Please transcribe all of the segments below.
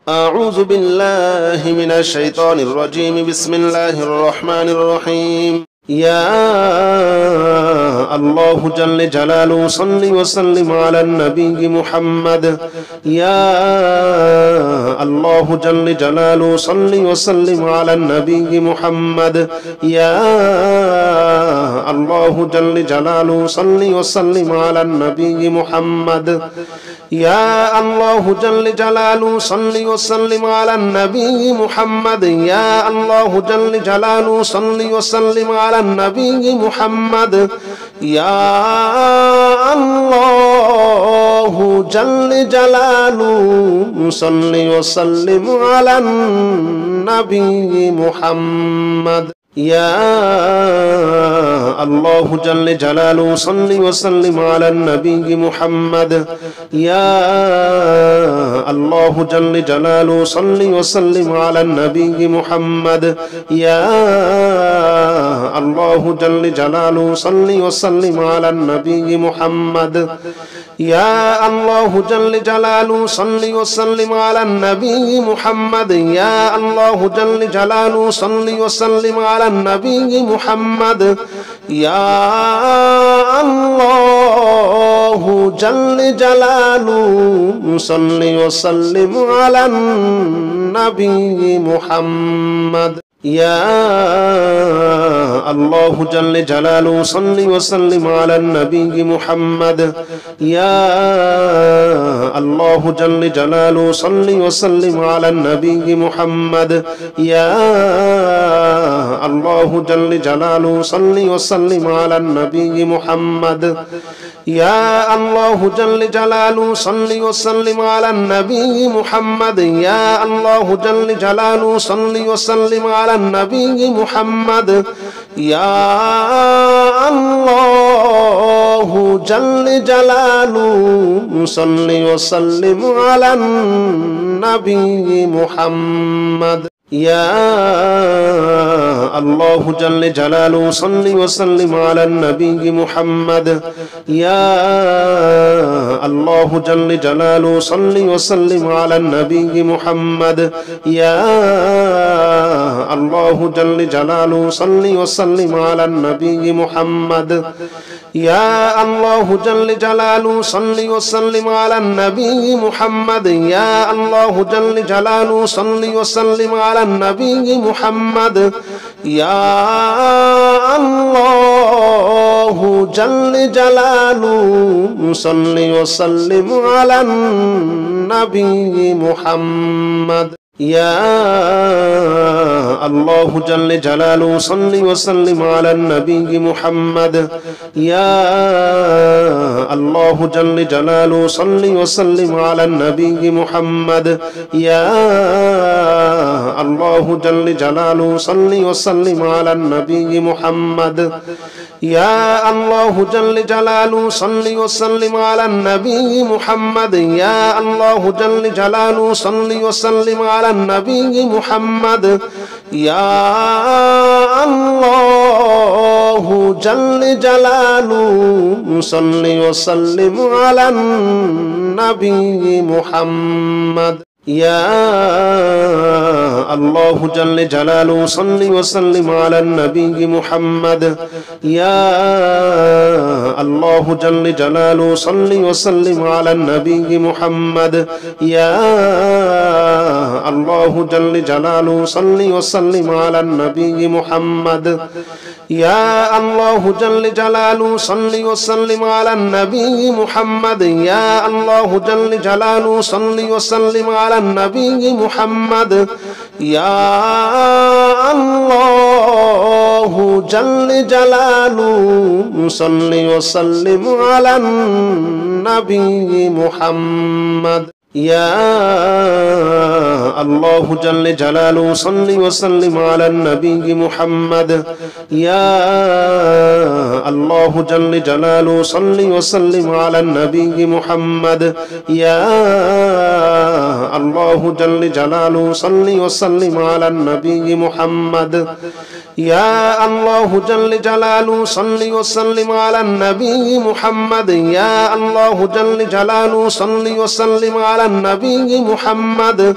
أعوذ بالله من الشيطان الرجيم. بسم الله الرحمن الرحيم. يا الله جل جلاله صل وسلم على النبي محمد. يا الله جل جلاله صل وسلم على النبي محمد. يا الله جل جلاله صل وسلم على النبي محمد. يا الله جل جلاله صل وسلم على النبي محمد. يا الله جل جلاله صل وسلم على النبي محمد. يا الله جل جلاله صل وسلم على النبي محمد. يا الله جل جلاله صل وسلم على النبي محمد. يا الله جل جلاله صل وسلم على النبي محمد. يا الله جل جلاله صل وسلم على النبي محمد. يا الله جل جلاله صل وسلم على النبي محمد. يا الله جل جلاله صل وسلم على النبي محمد. يا الله جل جلاله صل وسلم على النبي محمد. يا الله جل جلاله صل وسلم على النبي محمد. يا الله جل جلاله صل وسلم على النبي محمد. يا الله جل جلاله صل وسلم على النبي محمد. يا الله جل جلاله صل وسلم على النبي محمد. يا الله جل جلاله صل وسلم على النبي محمد. يا الله جل جلاله صل وسلم على النبي محمد. يا الله جل جلاله صل وسلم على النبي محمد. يا الله جل جلاله صل وسلم على النبي محمد. يا الله جل جلاله صل وسلم على النبي محمد. يا الله جل جلاله صل وسلم على النبي محمد. يا الله جل جلاله صل وسلم على النبي محمد. يا الله جل جلاله صل وسلم على النبي محمد. يا الله جل جلاله صل وسلم على النبي محمد. يا الله جل جلاله صل وسلم على النبي محمد. يا الله جل جلاله صل وسلم على النبي محمد. يا الله جل جلاله صل وسلم على النبي محمد. يا الله جل جلاله صل وسلم على النبي محمد. يا الله جل جلاله صل وسلم على النبي محمد. يا الله جل جلاله صل وسلم على النبي محمد. يا الله جل جلاله صل وسلم على النبي محمد. يا الله جل جلاله صل وسلم على النبي محمد. يا الله جل جلاله صل وسلم على النبي محمد. يا الله جل جلاله صل وسلم على النبي محمد. يا الله جل جلاله صل وسلم على النبي محمد. يا الله جل جلاله صل وسلم على النبي محمد. يا الله جل جلاله صل وسلم على النبي محمد. يا الله جل جلاله صل وسلم على النبي محمد. يا الله جل جلاله صل وسلم على النبي محمد. يا الله جل جلاله صل وسلم على النبي محمد.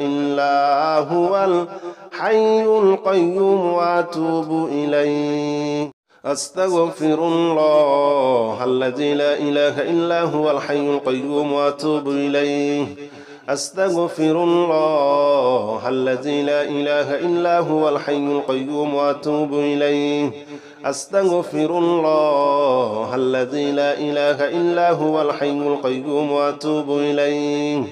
إلا هو الحي القيوم وأتوب إليه أستغفر الله الذي لا إله إلا هو الحي القيوم وأتوب إليه أستغفر الله الذي لا إله إلا هو الحي القيوم وأتوب إليه أستغفر الله الذي لا إله إلا هو الحي القيوم وأتوب إليه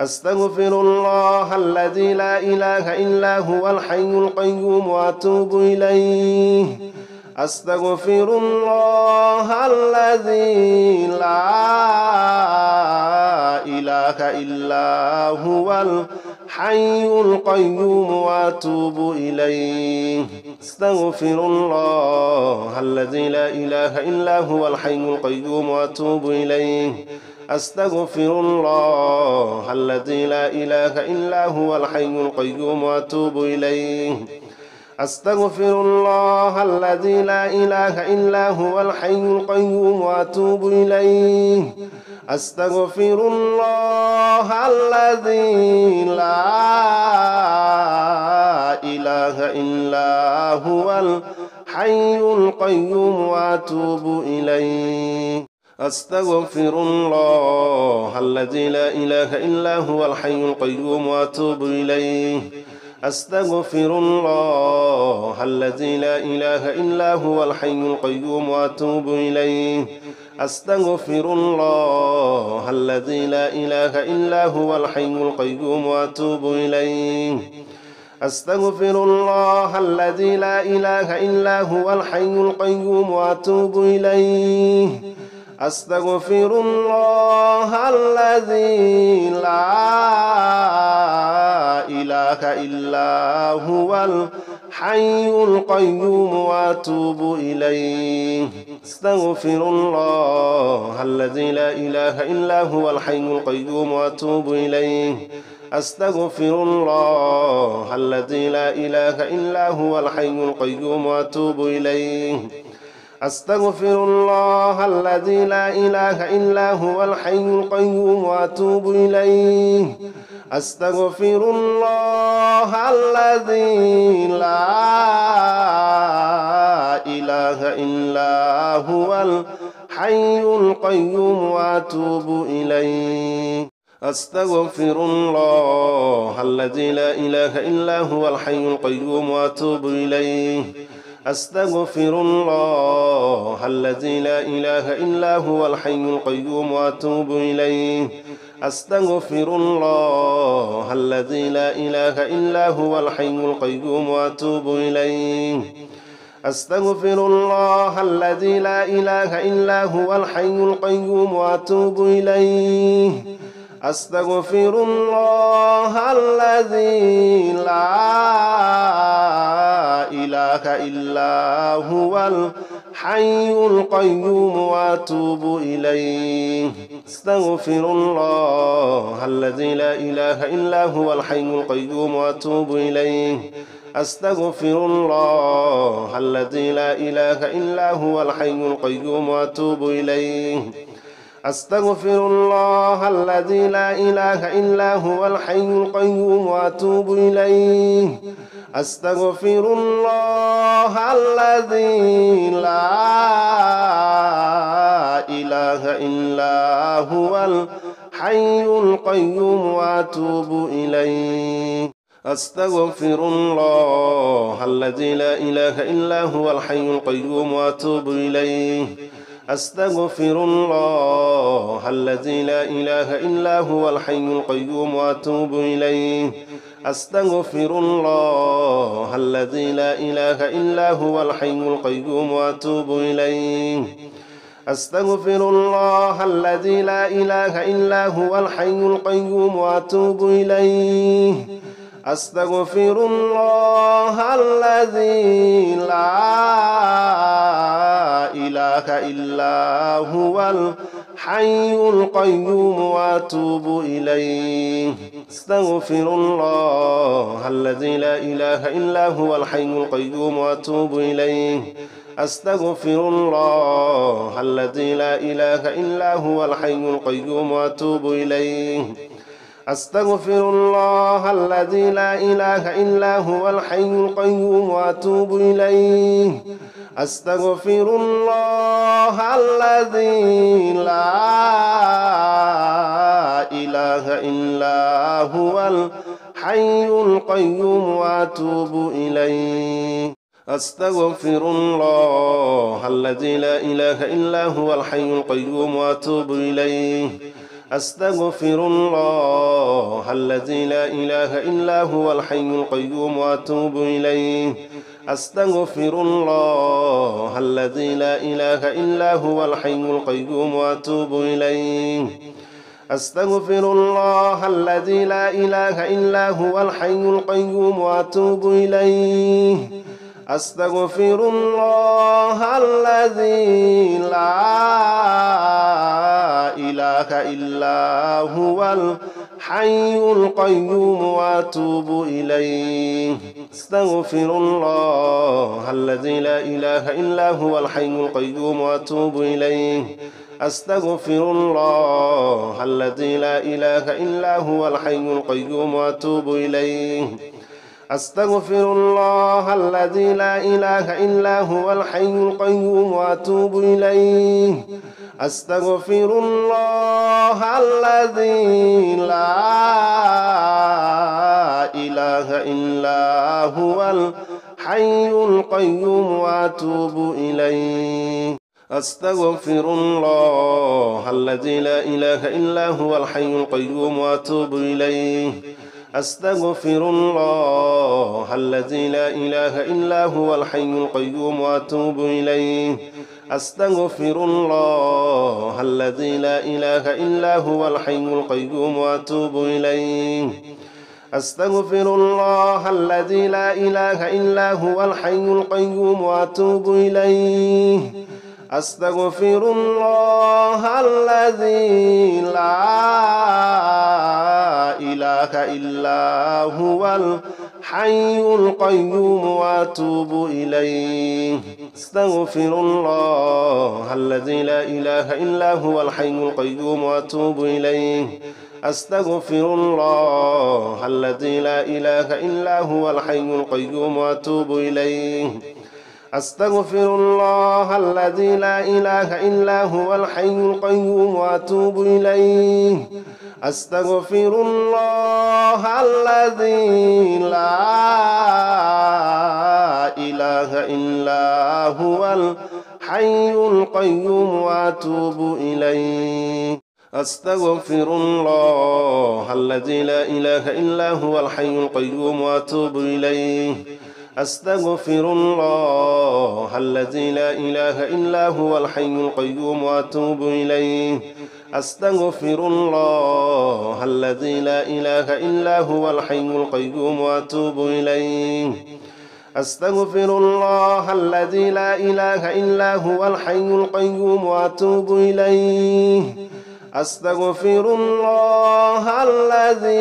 أستغفر الله الذي لا إله إلا هو الحي القيوم وأتوب إليه أستغفر الله الذي لا إله إلا هو الحي القيوم وأتوب إليه أستغفر الله الذي لا إله إلا هو الحي القيوم وأتوب إليه أستغفر الله الذي لا إله إلا هو الحي القيوم وأتوب إليه أستغفر الله الذي لا إله إلا هو الحي القيوم وأتوب إليه أستغفر الله الذي لا إله إلا هو الحي القيوم وأتوب إليه أستغفر الله الذي لا إله إلا هو الحي القيوم وأتوب إليه أستغفر الله الذي لا إله إلا هو الحي القيوم وأتوب إليه أستغفر الله الذي لا إله إلا هو الحي القيوم وأتوب إليه أستغفر الله الذي لا إله إلا هو الحي القيوم وأتوب إليه أستغفر الله الذي لا إله إلا هو الحي القيوم وأتوب إليه أستغفر الله الذي لا إله إلا هو الحي القيوم وأتوب إليه أستغفر الله الذي لا إله إلا هو الحي القيوم وأتوب إليه أستغفر الله الذي لا إله إلا هو الحي القيوم وأتوب إليه أستغفر الله الذي لا إله إلا هو الحي القيوم وأتوب إليه أستغفر الله الذي لا إله إلا هو الحي القيوم وأتوب إليه أستغفر الله الذي لا إله إلا هو الحي القيوم وأتوب إليه أستغفر الله الذي لا إله إلا هو الحي القيوم وأتوب إليه أستغفر الله الذي لا إله إلا هو الحي القيوم وأتوب إليه أستغفر الله الذي لا إله إلا هو الحي القيوم وأتوب إليه أستغفر الله الذي لا إله إلا هو الحي القيوم وأتوب إليه أستغفر الله الذي لا إله إلا هو الحي القيوم وأتوب إليه أستغفر الله الذي لا إله إلا هو الحي القيوم وأتوب إليه أستغفر الله الذي لا إله إلا هو الحي القيوم وأتوب إليه أستغفر الله الذي لا إله إلا هو الحي القيوم وأتوب إليه أستغفر الله الذي لا إله إلا هو الحي القيوم وأتوب إليه أستغفر الله الذي لا إله إلا هو الحي القيوم وأتوب إليه أستغفر الله الذي لا إله إلا هو الحي القيوم وأتوب إليه أستغفر الله الذي لا إله إلا هو الحي القيوم وأتوب إليه أستغفر الله الذي لا إله إلا هو الحي القيوم وأتوب إليه أستغفر الله الذي لا إله إلا هو الحي القيوم وأتوب إليه أستغفر الله الذي لا إله إلا هو الحي القيوم وأتوب إليه أستغفر الله الذي لا إله إلا هو الحي القيوم وأتوب إليه أستغفر الله الذي لا إله إلا هو الحي القيوم وأتوب إليه أستغفر الله الذي لا إله إلا هو الحي القيوم وأتوب إليه أستغفر الله الذي لا إله إلا هو الحي القيوم وأتوب إليه أستغفر الله الذي لا إله إلا هو الحي القيوم وأتوب إليه أستغفر الله الذي لا إله إلا هو الحي القيوم وأتوب إليه أستغفر الله الذي لا إله إلا هو الحي القيوم وأتوب إليه أستغفر الله الذي لا إله إلا هو الحي القيوم وأتوب إليه أستغفر الله الذي لا إله إلا هو الحي القيوم وأتوب إليه أستغفر الله الذي لا إله إلا هو الحي القيوم وأتوب إليه أستغفر الله الذي لا إله إلا هو الحي القيوم وأتوب إليه أستغفر الله الذي لا إله إلا هو الحي القيوم وأتوب إليه أستغفر الله الذي لا إله إلا هو الحي القيوم وأتوب إليه أستغفر الله الذي لا إله إلا هو الحي القيوم وأتوب إليه أستغفر الله الذي لا إله إلا هو الحي القيوم وأتوب إليه أستغفر الله الذي لا إله إلا هو الحي القيوم وأتوب إليه أستغفر الله الذي لا إله إلا هو الحي القيوم وأتوب إليه أستغفر الله الذي لا إله إلا هو الحي القيوم وأتوب إليه أستغفر الله الذي لا إله إلا هو الحي القيوم وأتوب إليه أستغفر الله الذي لا إله إلا هو الحي القيوم وأتوب إليه أستغفر الله الذي لا إله إلا هو الحي القيوم وأتوب إليه أستغفر الله الذي لا إله إلا هو الحي القيوم وأتوب إليه أستغفر الله الذي لا إله إلا هو الحي القيوم وأتوب إليه أستغفر الله الذي لا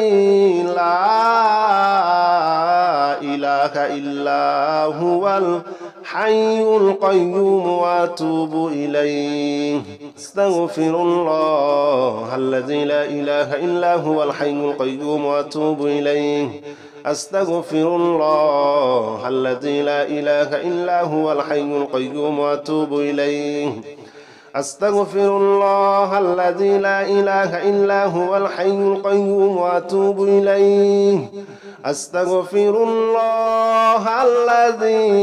إله إلا هو الحي القيوم وأتوب إليه أستغفر الله الذي لا إله إلا هو الحي القيوم وأتوب إليه أستغفر الله الذي لا إله إلا هو الحي القيوم وأتوب إليه أستغفر الله الذي لا إله إلا هو الحي القيوم وأتوب إليه أستغفر الله الذي لا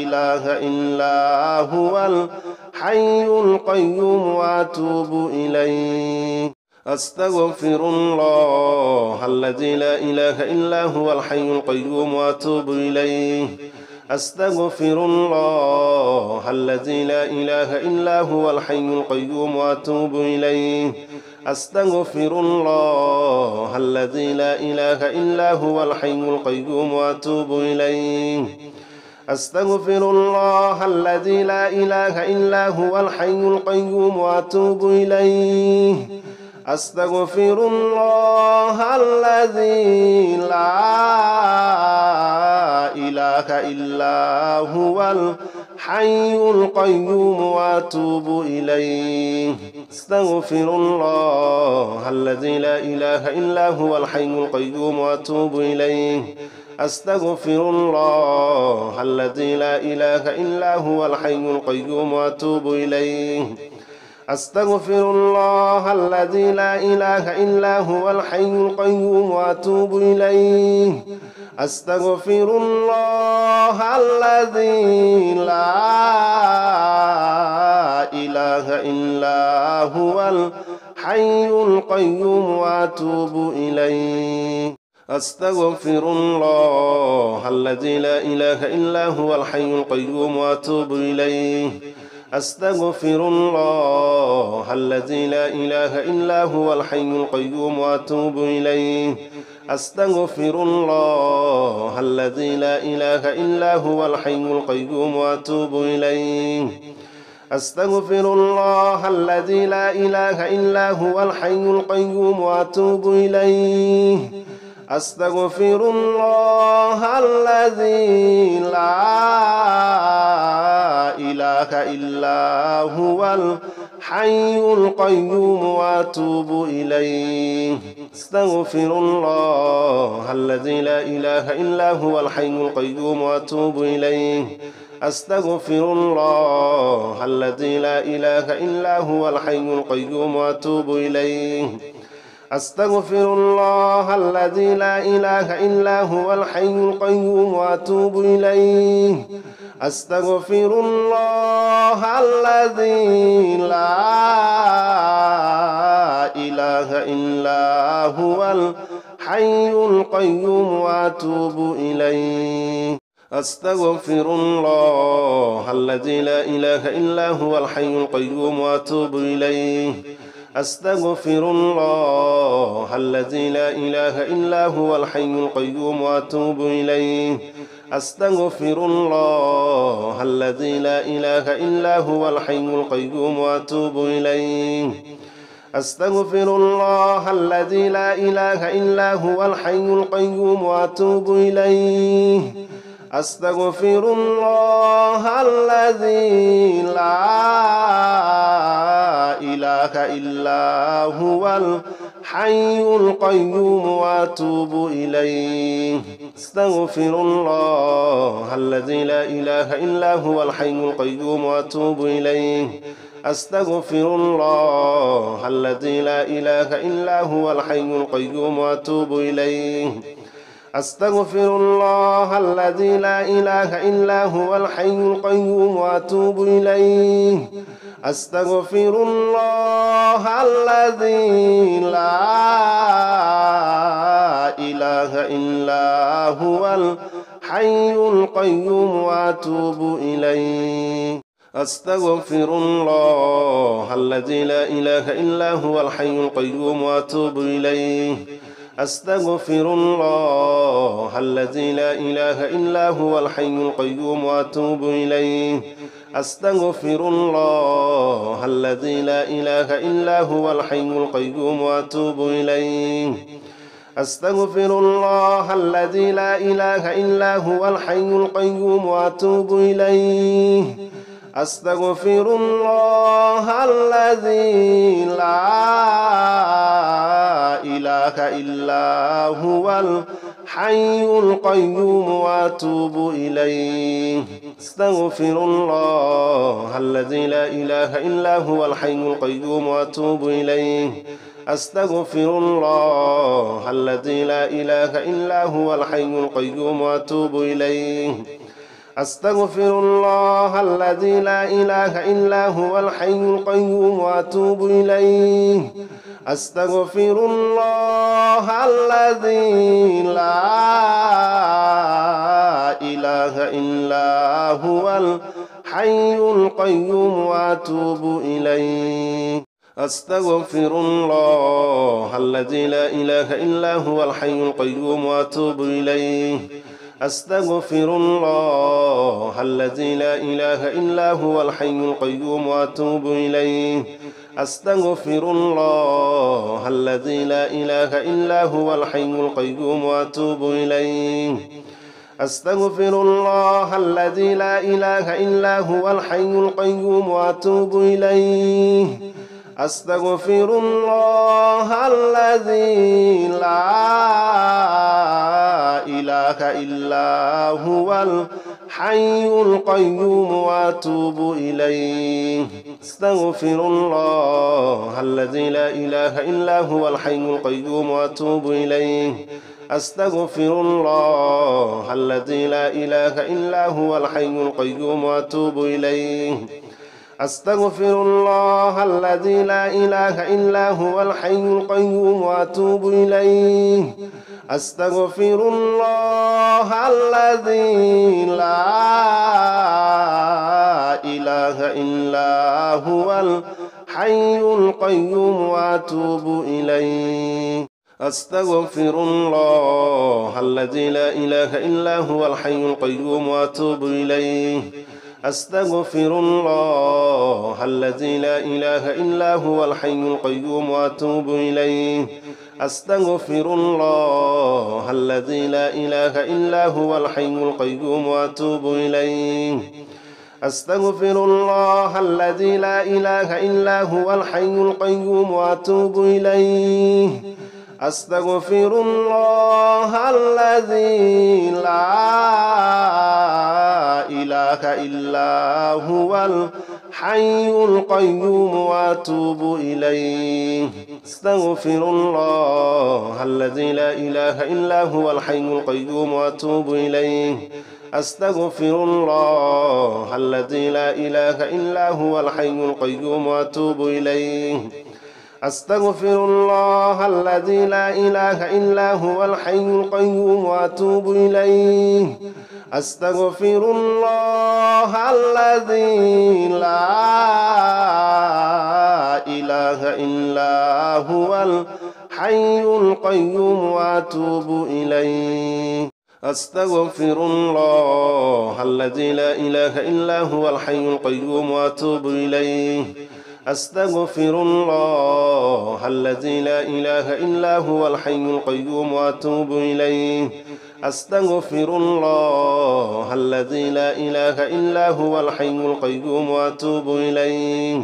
إله إلا هو الحي القيوم وأتوب إليه أستغفر الله الذي لا إله إلا هو الحي القيوم وأتوب إليه أستغفر الله الذي لا إله إلا هو الحي القيوم وأتوب إليه أستغفر الله الذي لا إله إلا هو الحي القيوم وأتوب إليه أستغفر الله الذي لا إله إلا هو الحي القيوم وأتوب إليه أستغفر الله الذي لا إله إلا هو الحي القيوم وأتوب إليه أستغفر الله الذي لا إله إلا هو الحي القيوم وأتوب إليه أستغفر الله الذي لا إله إلا هو الحي القيوم وأتوب إليه أستغفر الله الذي لا إله إلا هو الحي القيوم وأتوب إليه أستغفر الله الذي لا إله إلا هو الحي القيوم وأتوب إليه أستغفر الله الذي لا إله إلا هو الحي القيوم وأتوب إليه أستغفر الله الذي لا إله إلا هو الحي القيوم وأتوب إليه أستغفر الله الذي لا إله إلا هو الحي القيوم وأتوب إليه أستغفر الله الذي لا إله إلا هو الحي القيوم وأتوب إليه أستغفر الله الذي لا إله إلا هو الحي القيوم وأتوب إليه أستغفر الله الذي لا إله إلا هو الحي القيوم وأتوب إليه أستغفر الله الذي لا إله إلا هو الحي القيوم وأتوب إليه أستغفر الله الذي لا إله إلا هو الحي القيوم وأتوب إليه أستغفر الله الذي لا إله إلا هو الحي القيوم وأتوب إليه أستغفر الله الذي لا إله إلا هو الحي القيوم وأتوب إليه أستغفر الله الذي لا إله إلا هو الحي القيوم وأتوب إليه أستغفر الله الذي لا إله إلا هو الحي القيوم وأتوب إليه أستغفر الله الذي لا إله إلا هو الحي القيوم وأتوب إليه أستغفر الله الذي لا إله إلا هو الحي القيوم وأتوب إليه أستغفر الله الذي لا إله إلا هو الحي القيوم وأتوب إليه أستغفر الله الذي لا إله إلا هو الحي القيوم وأتوب إليه أستغفر الله الذي لا إله إلا هو الحي القيوم وأتوب إليه أستغفر الله الذي لا إله إلا هو الحي القيوم وأتوب إليه أستغفر الله الذي لا إله إلا هو الحي القيوم وأتوب إليه أستغفر الله الذي لا إله إلا هو الحي القيوم وأتوب إليه أستغفر الله الذي لا إله إلا هو الحي القيوم وأتوب إليه أستغفر الله الذي لا إله إلا هو الحي القيوم وأتوب إليه أستغفر الله الذي لا إله إلا هو الحي القيوم وأتوب إليه أستغفر الله الذي لا إله إلا هو الحي القيوم وأتوب إليه أستغفر الله الذي لا إله إلا هو الحي القيوم وأتوب إليه أستغفر الله الذي لا إله إلا هو الحي القيوم وأتوب إليه أستغفر الله الذي لا إله إلا هو الحي القيوم وأتوب إليه أستغفر الله الذي لا إله إلا هو الحي القيوم وأتوب إليه أستغفر الله الذي لا إله إلا هو الحي القيوم وأتوب إليه أستغفر الله الذي لا إله إلا هو الحي القيوم وأتوب إليه أستغفر الله الذي لا إله إلا هو الحي القيوم وأتوب إليه أستغفر الله الذي لا إله إلا هو الحي القيوم وأتوب إليه أستغفر الله الذي لا إله إلا هو الحي القيوم وأتوب إليه أستغفر الله الذي لا إله إلا هو الحي القيوم وأتوب إليه أستغفر الله الذي لا إله إلا هو الحي القيوم وأتوب إليه أستغفر الله الذي لا إله إلا هو الحي القيوم وأتوب إليه أستغفر الله الذي لا إله إلا هو الحي القيوم وأتوب إليه أستغفر الله الذي لا إله إلا هو الحي القيوم وأتوب إليه أستغفر الله الذي لا إله إلا هو الحي القيوم وأتوب إليه أستغفر الله الذي لا إله إلا هو الحي القيوم وأتوب إليه أستغفر الله الذي لا إله إلا هو الحي القيوم وأتوب إليه أستغفر الله الذي لا إله إلا هو الحي القيوم وأتوب إليه أستغفر الله الذي لا إله إلا هو الحي القيوم وأتوب إليه أستغفر الله الذي لا إله إلا هو الحي القيوم وأتوب إليه أستغفر الله الذي لا إله إلا هو الحي القيوم وأتوب إليه أستغفر الله الذي لا إله إلا هو الحي القيوم وأتوب إليه أستغفر الله الذي لا إله إلا هو الحي القيوم وأتوب إليه أستغفر الله الذي لا إله إلا هو الحي القيوم وأتوب إليه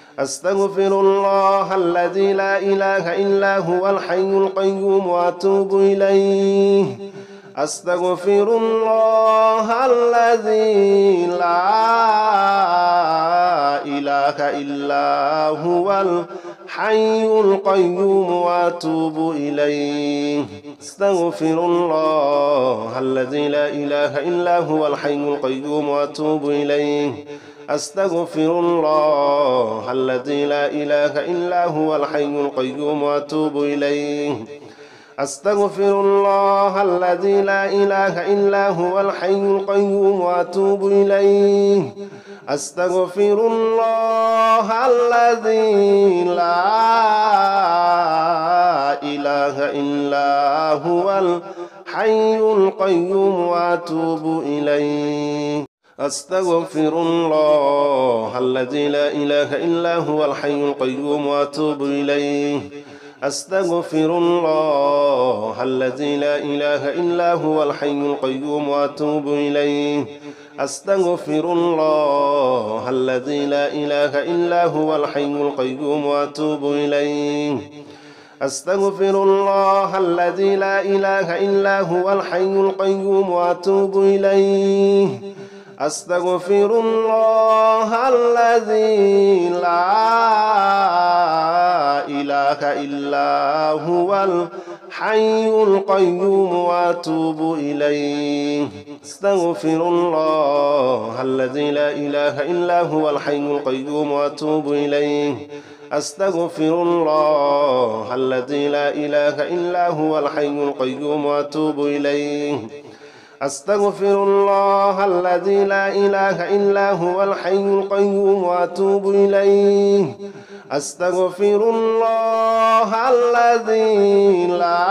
أستغفر الله الذي لا إله إلا هو الحي القيوم وأتوب إليه أستغفر الله الذي لا إله إلا هو الحي القيوم وأتوب إليه أستغفر الله الذي لا إله إلا هو الحي القيوم وأتوب إليه أستغفر الله الذي لا إله إلا هو الحي القيوم وأتوب إليه أستغفر الله الذي لا إله إلا هو الحي القيوم وأتوب إليه أستغفر الله الذي لا إله إلا هو الحي القيوم وأتوب إليه أستغفر الله الذي لا إله إلا هو الحي القيوم وأتوب إليه أستغفر الله الذي لا إله إلا هو الحي القيوم وأتوب إليه أستغفر الله الذي لا إله إلا هو الحي القيوم وأتوب إليه أستغفر الله الذي لا إله إلا هو الحي القيوم وأتوب إليه أستغفر الله الذي لا إله إلا هو الحي القيوم وأتوب إليه أستغفر الله الذي لا إله إلا هو الحي القيوم وأتوب إليه أستغفر الله الذي لا إله إلا هو الحي القيوم وأتوب إليه أستغفر الله الذي لا إله إلا هو الحي القيوم وأتوب إليه أستغفر الله الذي لا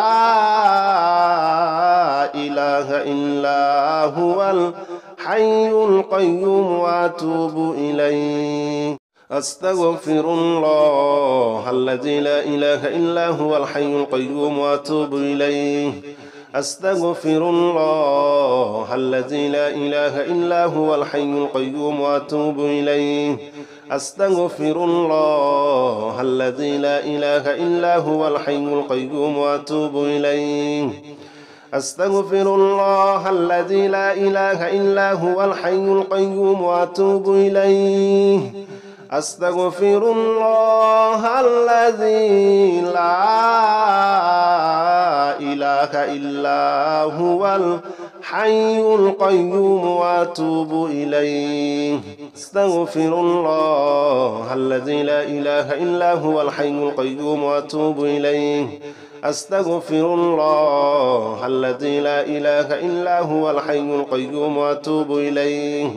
إله إلا هو الحي القيوم وأتوب إليه أستغفر الله الذي لا إله إلا هو الحي القيوم وأتوب إليه أستغفر الله الذي لا إله إلا هو الحي القيوم وأتوب إليه أستغفر الله الذي لا إله إلا هو الحي القيوم وأتوب إليه أستغفر الله الذي لا إله إلا هو الحي القيوم وأتوب إليه أستغفر الله الذي لا إله إلا هو الحي القيوم وأتوب إليه أستغفر الله الذي لا إله إلا هو الحي القيوم وأتوب إليه أستغفر الله الذي لا إله إلا هو الحي القيوم وأتوب إليه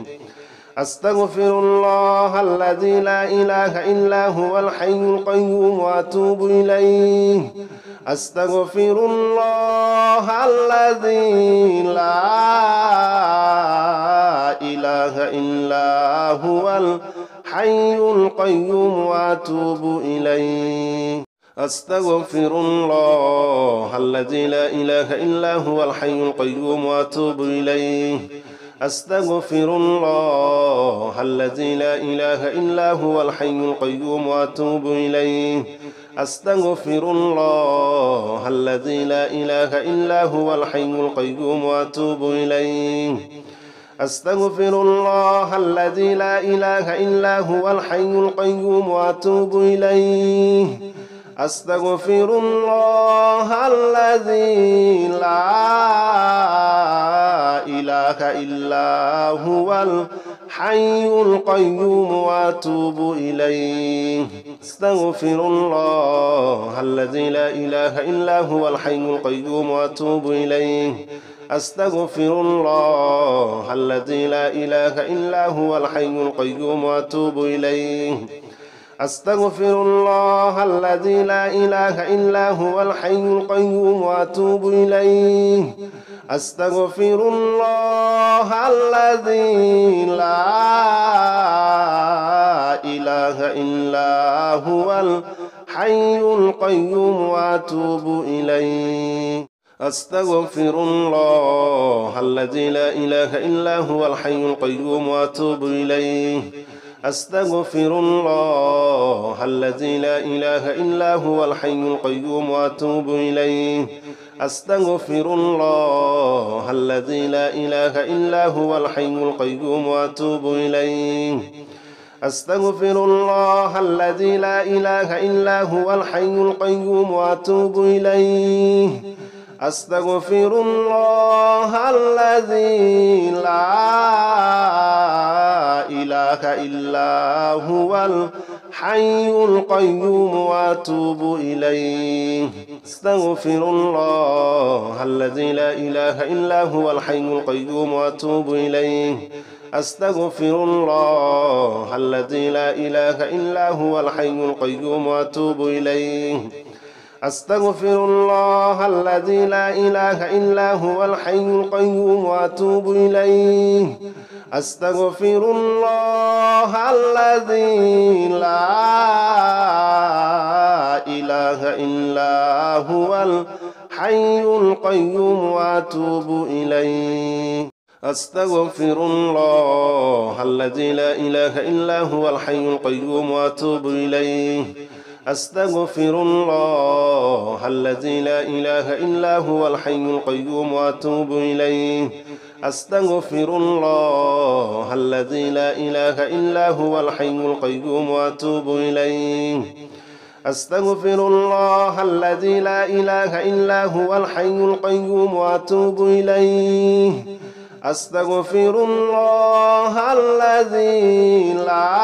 أستغفر الله الذي لا إله إلا هو الحي القيوم وأتوب إليه أستغفر الله الذي لا إله إلا هو الحي القيوم وأتوب إليه أستغفر الله الذي لا إله إلا هو الحي القيوم وأتوب إليه أستغفر الله الذي لا إله إلا هو الحي القيوم وأتوب إليه أستغفر الله الذي لا إله إلا هو الحي القيوم وأتوب إليه أستغفر الله الذي لا إله إلا هو الحي القيوم وأتوب إليه أستغفر الله الذي لا إله إلا هو الحي القيوم وأتوب إليه أستغفر الله الذي لا إله إلا هو الحي القيوم وأتوب إليه أستغفر الله الذي لا إله إلا هو الحي القيوم وأتوب إليه أستغفر الله الذي لا إله إلا هو الحي القيوم وأتوب إليه أستغفر الله الذي لا إله إلا هو الحي القيوم وأتوب إليه أستغفر الله الذي لا إله إلا هو الحي القيوم وأتوب إليه أستغفر الله الذي لا إله إلا هو الحي القيوم وأتوب إليه أستغفر الله الذي لا إله إلا هو الحي القيوم وأتوب إليه أستغفر الله الذي لا إله إلا هو الحي القيوم وأتوب إليه أستغفر الله الذي لا إله إلا هو الحي القيوم وأتوب إليه أستغفر الله الذي لا إله إلا هو الحي القيوم وأتوب إليه أستغفر الله الذي لا إله إلا هو الحي القيوم وأتوب إليه أستغفر الله الذي لا إله إلا هو الحي القيوم وأتوب إليه أستغفر الله الذي لا إله إلا هو الحي القيوم وأتوب إليه أستغفر الله الذي لا إله إلا هو الحي القيوم وأتوب إليه أستغفر الله الذي لا إله إلا هو الحي القيوم وأتوب إليه أستغفر الله الذي لا إله إلا هو الحي القيوم وأتوب إليه أستغفر الله الذي لا إله إلا هو الحي القيوم وأتوب إليه أستغفر الله الذي لا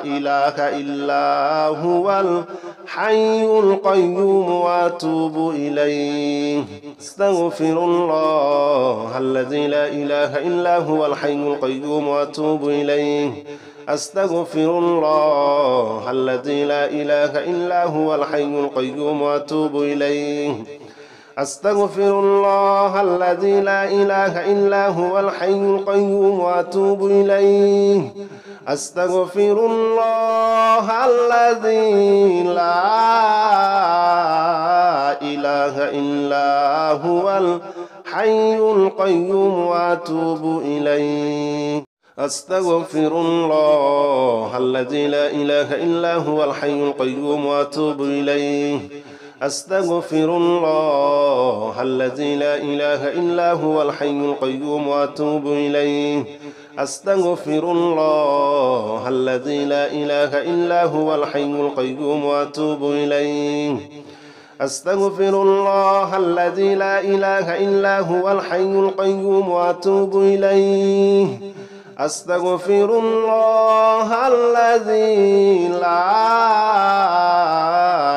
إله إلا هو الحي القيوم وأتوب إليه أستغفر الله الذي لا إله إلا هو الحي القيوم وأتوب إليه أستغفر الله الذي لا إله إلا هو الحي القيوم وأتوب إليه أستغفر الله الذي لا إله إلا هو الحي القيوم وأتوب إليه أستغفر الله الذي لا إله إلا هو الحي القيوم وأتوب إليه أستغفر الله الذي لا إله إلا هو الحي القيوم وأتوب إليه أستغفر الله الذي لا إله إلا هو الحي القيوم وأتوب إليه أستغفر الله الذي لا إله إلا هو الحي القيوم وأتوب إليه أستغفر الله الذي لا إله إلا هو الحي القيوم وأتوب إليه أستغفر الله الذي لا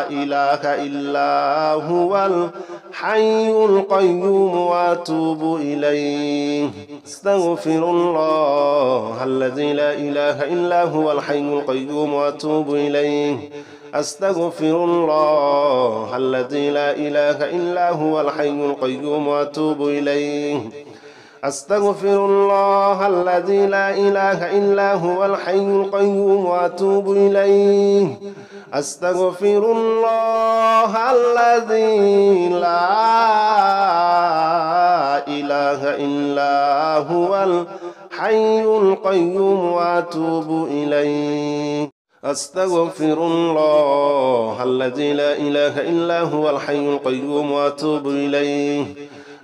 إله إلا هو الحي القيوم وأتوب إليه أستغفر الله الذي لا إله إلا هو الحي القيوم وأتوب إليه أستغفر الله الذي لا إله إلا هو الحي القيوم وأتوب إليه أستغفر الله الذي لا إله إلا هو الحي القيوم وأتوب إليه أستغفر الله الذي لا إله إلا هو الحي القيوم وأتوب إليه أستغفر الله الذي لا إله إلا هو الحي القيوم وأتوب إليه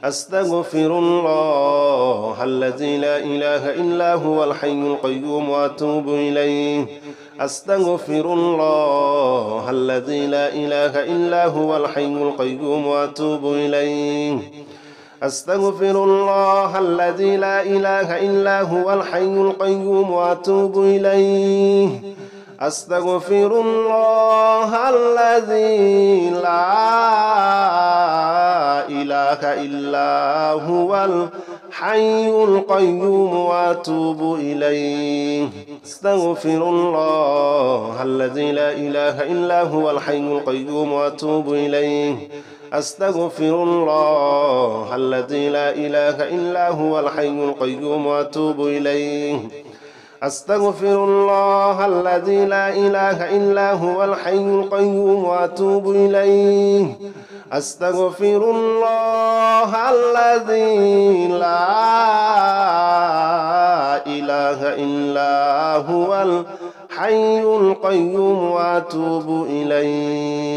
أستغفر الله الذي لا إله إلا هو الحي القيوم وأتوب إليه أستغفر الله الذي لا إله إلا هو الحي القيوم وأتوب إليه أستغفر الله الذي لا إله إلا هو الحي القيوم وأتوب إليه أستغفر الله الذي لا إله إلا هو الحي القيوم وأتوب إليه أستغفر الله الذي لا إله إلا هو الحي القيوم وأتوب إليه أستغفر الله الذي لا إله إلا هو الحي القيوم وأتوب إليه أستغفر الله الذي لا إله إلا هو الحي القيوم وأتوب إليه أستغفر الله الذي لا إله إلا هو الحي القيوم وأتوب إليه